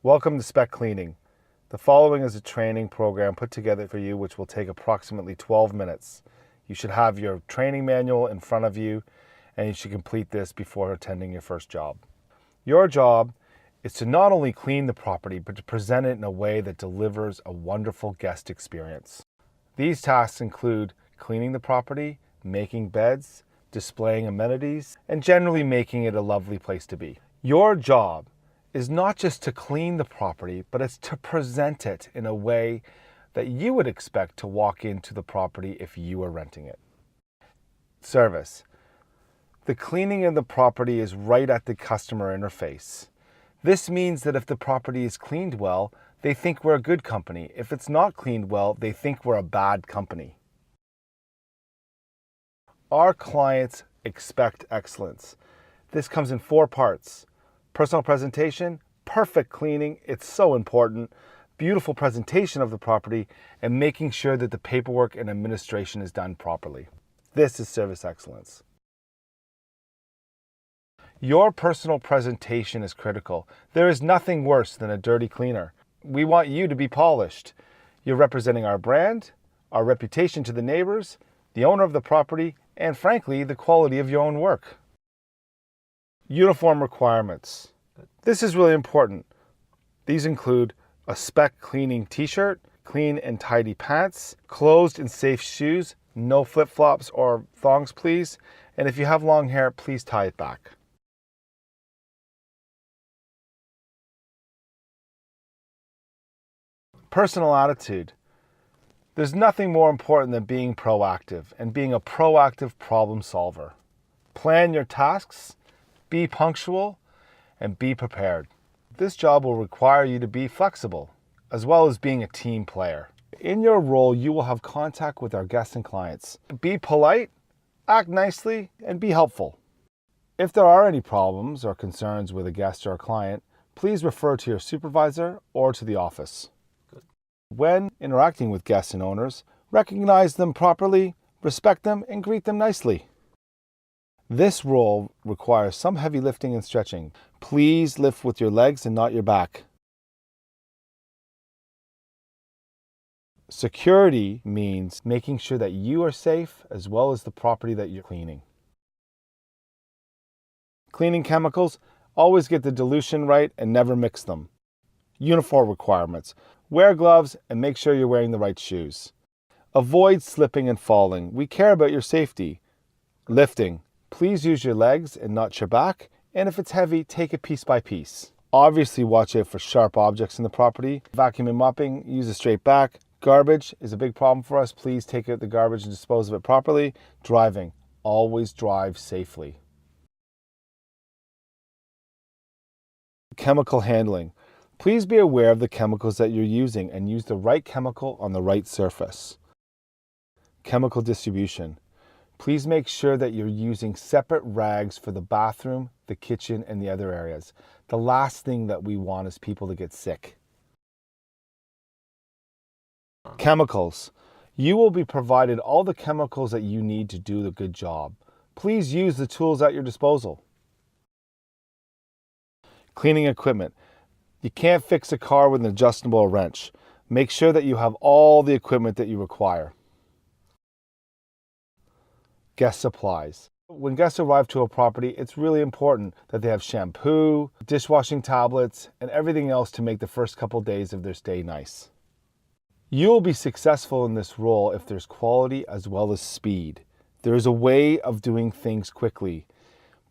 Welcome to Spec Cleaning. The following is a training program put together for you which will take approximately 12 minutes. You should have your training manual in front of you and you should complete this before attending your first job. Your job is to not only clean the property but to present it in a way that delivers a wonderful guest experience. These tasks include cleaning the property, making beds, displaying amenities, and generally making it a lovely place to be. Your job is not just to clean the property, but it's to present it in a way that you would expect to walk into the property if you were renting it. Service. The cleaning of the property is right at the customer interface. This means that if the property is cleaned well, they think we're a good company. If it's not cleaned well, they think we're a bad company. Our clients expect excellence. This comes in 4 parts. Personal presentation, perfect cleaning, it's so important, beautiful presentation of the property, and making sure that the paperwork and administration is done properly. This is service excellence. Your personal presentation is critical. There is nothing worse than a dirty cleaner. We want you to be polished. You're representing our brand, our reputation to the neighbors, the owner of the property, and frankly, the quality of your own work. Uniform requirements. This is really important. These include a spec cleaning t-shirt, clean and tidy pants, closed and safe shoes, no flip-flops or thongs please, and if you have long hair, please tie it back. Personal attitude. There's nothing more important than being proactive and being a proactive problem solver. Plan your tasks, be punctual, and be prepared. This job will require you to be flexible, as well as being a team player. In your role, you will have contact with our guests and clients. Be polite, act nicely, and be helpful. If there are any problems or concerns with a guest or a client, please refer to your supervisor or to the office. Good. When interacting with guests and owners, recognize them properly, respect them, and greet them nicely. This role requires some heavy lifting and stretching. Please lift with your legs and not your back. Security means making sure that you are safe as well as the property that you're cleaning. Cleaning chemicals, always get the dilution right and never mix them. Uniform requirements. Wear gloves and make sure you're wearing the right shoes. Avoid slipping and falling. We care about your safety. Lifting. Please use your legs and not your back, and if it's heavy, take it piece by piece. Obviously, watch out for sharp objects in the property. Vacuum and mopping, use a straight back. Garbage is a big problem for us. Please take out the garbage and dispose of it properly. Driving, always drive safely. Chemical handling. Please be aware of the chemicals that you're using and use the right chemical on the right surface. Chemical distribution. Please make sure that you're using separate rags for the bathroom, the kitchen, and the other areas. The last thing that we want is people to get sick. Chemicals. You will be provided all the chemicals that you need to do a good job. Please use the tools at your disposal. Cleaning equipment. You can't fix a car with an adjustable wrench. Make sure that you have all the equipment that you require. Guest supplies. When guests arrive to a property, it's really important that they have shampoo, dishwashing tablets, and everything else to make the first couple days of their stay nice. You will be successful in this role if there's quality as well as speed. There is a way of doing things quickly.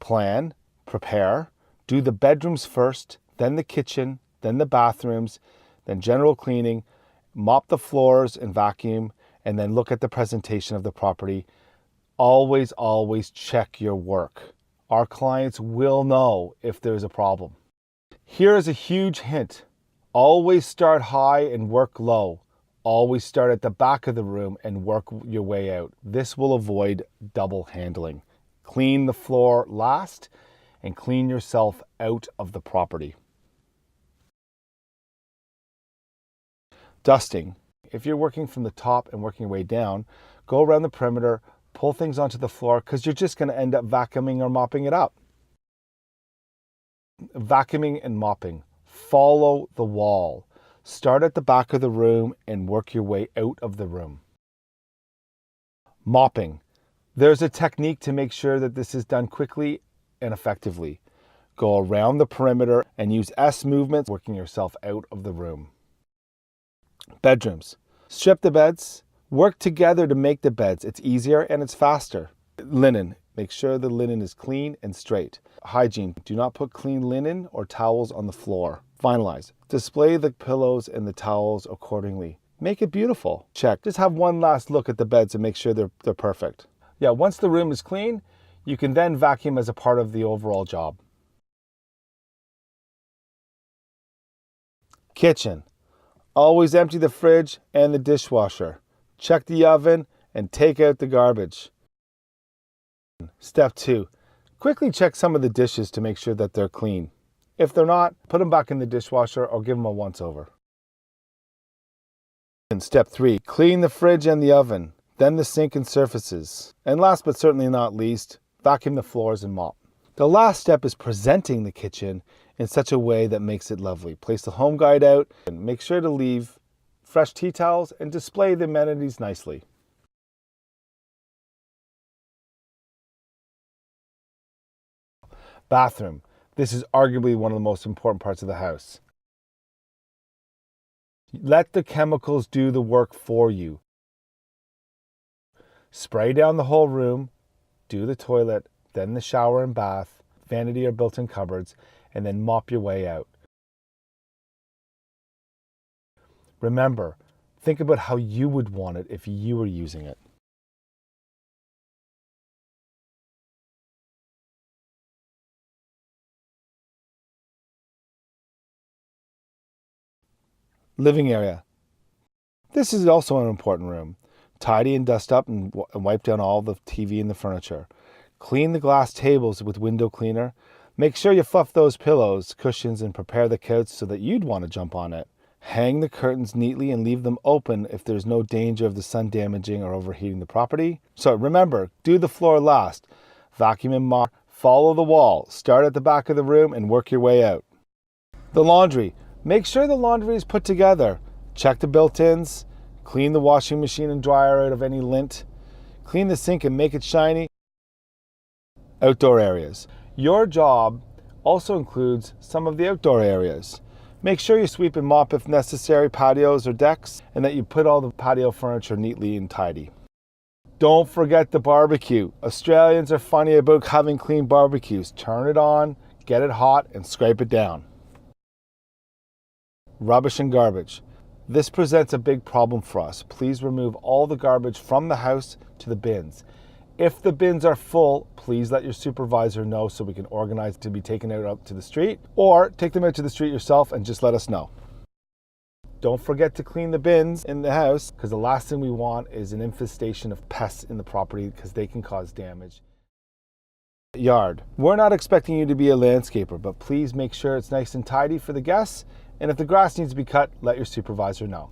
Plan, prepare, do the bedrooms first, then the kitchen, then the bathrooms, then general cleaning, mop the floors and vacuum, and then look at the presentation of the property. Always, always check your work. Our clients will know if there's a problem. Here is a huge hint. Always start high and work low. Always start at the back of the room and work your way out. This will avoid double handling. Clean the floor last and clean yourself out of the property. Dusting. If you're working from the top and working your way down, go around the perimeter, pull things onto the floor because you're just going to end up vacuuming or mopping it up. Vacuuming and mopping. Follow the wall. Start at the back of the room and work your way out of the room. Mopping. There's a technique to make sure that this is done quickly and effectively. Go around the perimeter and use S movements, working yourself out of the room. Bedrooms. Strip the beds. Work together to make the beds. It's easier and it's faster. Linen. Make sure the linen is clean and straight. Hygiene. Do not put clean linen or towels on the floor. Finalize. Display the pillows and the towels accordingly. Make it beautiful. Check. Just have one last look at the beds and make sure they're perfect. Yeah, once the room is clean, you can then vacuum as a part of the overall job. Kitchen. Always empty the fridge and the dishwasher. Check the oven and take out the garbage. Step 2. Quickly check some of the dishes to make sure that they're clean. If they're not, put them back in the dishwasher or give them a once over. And step 3. Clean the fridge and the oven, then the sink and surfaces. And last but certainly not least, vacuum the floors and mop. The last step is presenting the kitchen in such a way that makes it lovely. Place the home guide out and make sure to leave fresh tea towels and display the amenities nicely. Bathroom. This is arguably one of the most important parts of the house. Let the chemicals do the work for you. Spray down the whole room, do the toilet, then the shower and bath, vanity or built-in cupboards, and then mop your way out. Remember, think about how you would want it if you were using it. Living area. This is also an important room. Tidy and dust up and wipe down all the TV and the furniture. Clean the glass tables with window cleaner. Make sure you fluff those pillows, cushions, and prepare the couch so that you'd want to jump on it. Hang the curtains neatly and leave them open if there's no danger of the sun damaging or overheating the property. So remember, do the floor last. Vacuum and mop. Follow the wall. Start at the back of the room and work your way out. The laundry. Make sure the laundry is put together. Check the built-ins. Clean the washing machine and dryer out of any lint. Clean the sink and make it shiny. Outdoor areas. Your job also includes some of the outdoor areas. Make sure you sweep and mop if necessary patios or decks, and that you put all the patio furniture neatly and tidy. Don't forget the barbecue. Australians are funny about having clean barbecues. Turn it on, get it hot, and scrape it down. Rubbish and garbage. This presents a big problem for us. Please remove all the garbage from the house to the bins. If the bins are full, please let your supervisor know so we can organize to be taken out to the street, or take them out to the street yourself and just let us know. Don't forget to clean the bins in the house, because the last thing we want is an infestation of pests in the property because they can cause damage. Yard. We're not expecting you to be a landscaper, but please make sure it's nice and tidy for the guests. And if the grass needs to be cut, let your supervisor know.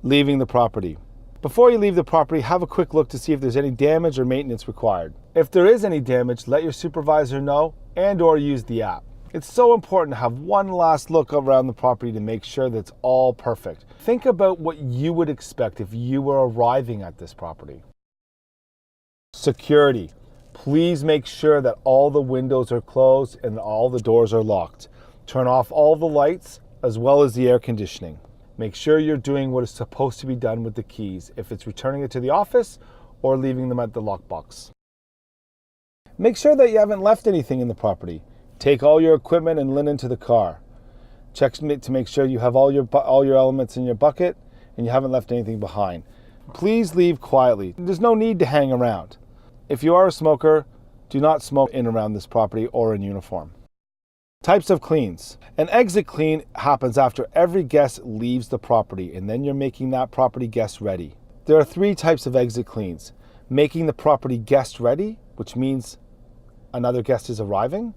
Leaving the property. Before you leave the property, have a quick look to see if there's any damage or maintenance required. If there is any damage, let your supervisor know and/or use the app. It's so important to have one last look around the property to make sure that it's all perfect. Think about what you would expect if you were arriving at this property. Security. Please make sure that all the windows are closed and all the doors are locked. Turn off all the lights as well as the air conditioning. Make sure you're doing what is supposed to be done with the keys, if it's returning it to the office or leaving them at the lockbox. Make sure that you haven't left anything in the property. Take all your equipment and linen to the car. Check to make sure you have all your elements in your bucket and you haven't left anything behind. Please leave quietly. There's no need to hang around. If you are a smoker, do not smoke in around this property or in uniform. Types of cleans. An exit clean happens after every guest leaves the property, and then you're making that property guest ready. There are 3 types of exit cleans. Making the property guest ready, which means another guest is arriving.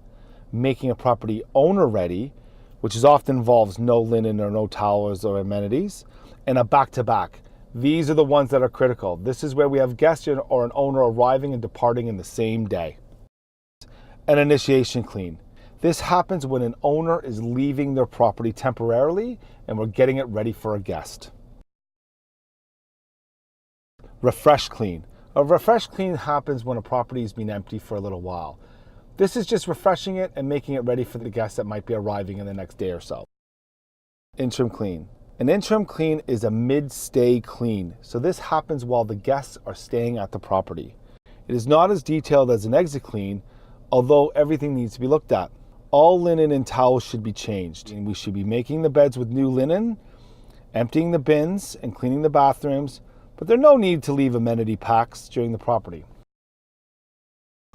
Making a property owner ready, which often involves no linen or no towels or amenities. And a back-to-back. These are the ones that are critical. This is where we have guests or an owner arriving and departing in the same day. An initiation clean. This happens when an owner is leaving their property temporarily and we're getting it ready for a guest. Refresh clean. A refresh clean happens when a property has been empty for a little while. This is just refreshing it and making it ready for the guests that might be arriving in the next day or so. Interim clean. An interim clean is a mid-stay clean, so this happens while the guests are staying at the property. It is not as detailed as an exit clean, although everything needs to be looked at. All linen and towels should be changed, and we should be making the beds with new linen, emptying the bins, and cleaning the bathrooms, but there's no need to leave amenity packs during the property.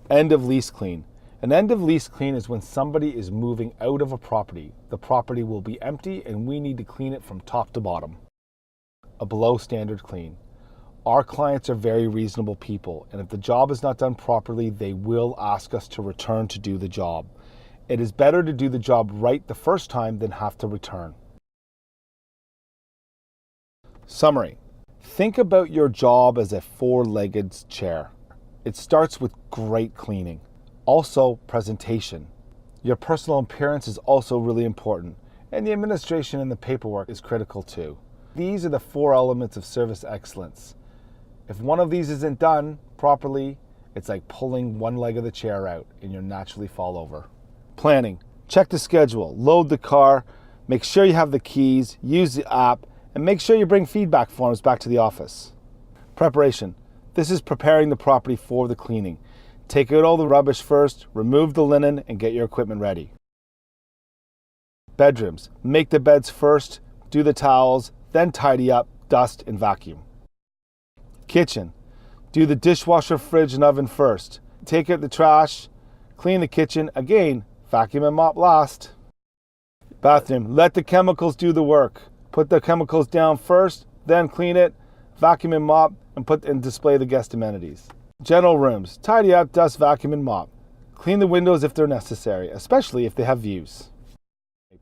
End of lease clean. An end of lease clean is when somebody is moving out of a property. The property will be empty and we need to clean it from top to bottom. A below standard clean. Our clients are very reasonable people, and if the job is not done properly, they will ask us to return to do the job. It is better to do the job right the first time than have to return. Summary. Think about your job as a four-legged chair. It starts with great cleaning. Also, presentation. Your personal appearance is also really important, and the administration and the paperwork is critical too. These are the four elements of service excellence. If one of these isn't done properly, it's like pulling one leg of the chair out and you'll naturally fall over. Planning. Check the schedule, load the car, make sure you have the keys, use the app, and make sure you bring feedback forms back to the office. Preparation. This is preparing the property for the cleaning. Take out all the rubbish first, remove the linen, and get your equipment ready. Bedrooms. Make the beds first, do the towels, then tidy up, dust, and vacuum. Kitchen. Do the dishwasher, fridge, and oven first. Take out the trash, clean the kitchen, again, vacuum and mop last. Bathroom. Let the chemicals do the work. Put the chemicals down first, then clean it, vacuum and mop, and display the guest amenities. General rooms. Tidy up, dust, vacuum, and mop. Clean the windows if they're necessary, especially if they have views.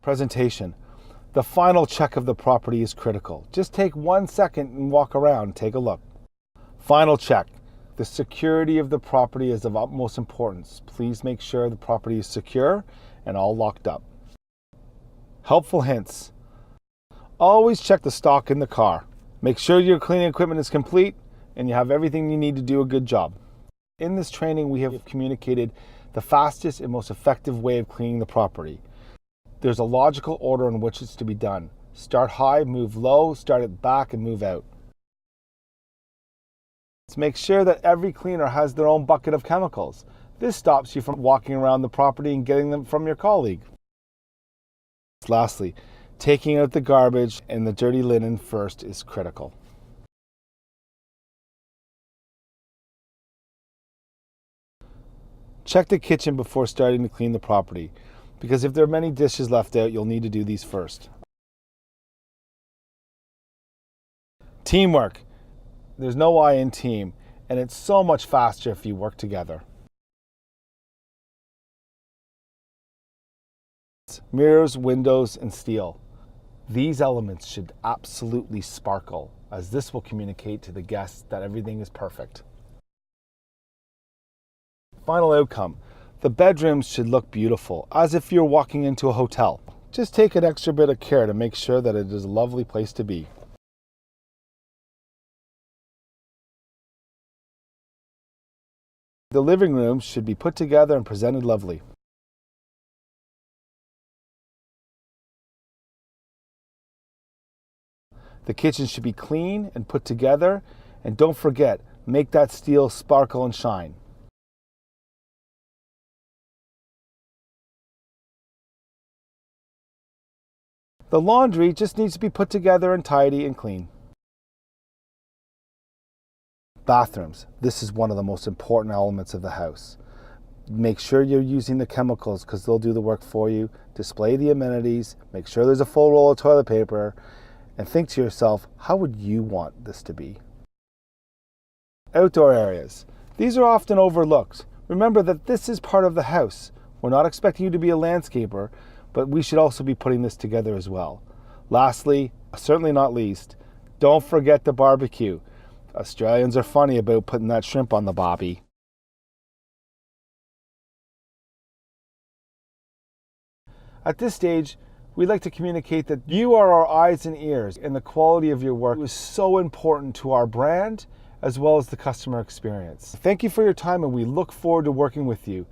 Presentation. The final check of the property is critical. Just take 1 second and walk around and take a look. Final check. The security of the property is of utmost importance. Please make sure the property is secure and all locked up. Helpful hints. Always check the stock in the car. Make sure your cleaning equipment is complete and you have everything you need to do a good job. In this training, we have communicated the fastest and most effective way of cleaning the property. There's a logical order in which it's to be done. Start high, move low, start at the back, and move out. Let's make sure that every cleaner has their own bucket of chemicals. This stops you from walking around the property and getting them from your colleague. Lastly, taking out the garbage and the dirty linen first is critical. Check the kitchen before starting to clean the property, because if there are many dishes left out, you'll need to do these first. Teamwork. There's no I in team, and it's so much faster if you work together. Mirrors, windows, and steel. These elements should absolutely sparkle, as this will communicate to the guests that everything is perfect. Final outcome. The bedrooms should look beautiful, as if you're walking into a hotel. Just take an extra bit of care to make sure that it is a lovely place to be. The living room should be put together and presented lovely. The kitchen should be clean and put together, and don't forget, make that steel sparkle and shine. The laundry just needs to be put together and tidy and clean. Bathrooms. This is one of the most important elements of the house. Make sure you're using the chemicals because they'll do the work for you. Display the amenities. Make sure there's a full roll of toilet paper. And think to yourself, how would you want this to be? Outdoor areas. These are often overlooked. Remember that this is part of the house. We're not expecting you to be a landscaper, but we should also be putting this together as well. Lastly, certainly not least, don't forget the barbecue. Australians are funny about putting that shrimp on the bobby. At this stage, we'd like to communicate that you are our eyes and ears, and the quality of your work is so important to our brand as well as the customer experience. Thank you for your time, and we look forward to working with you.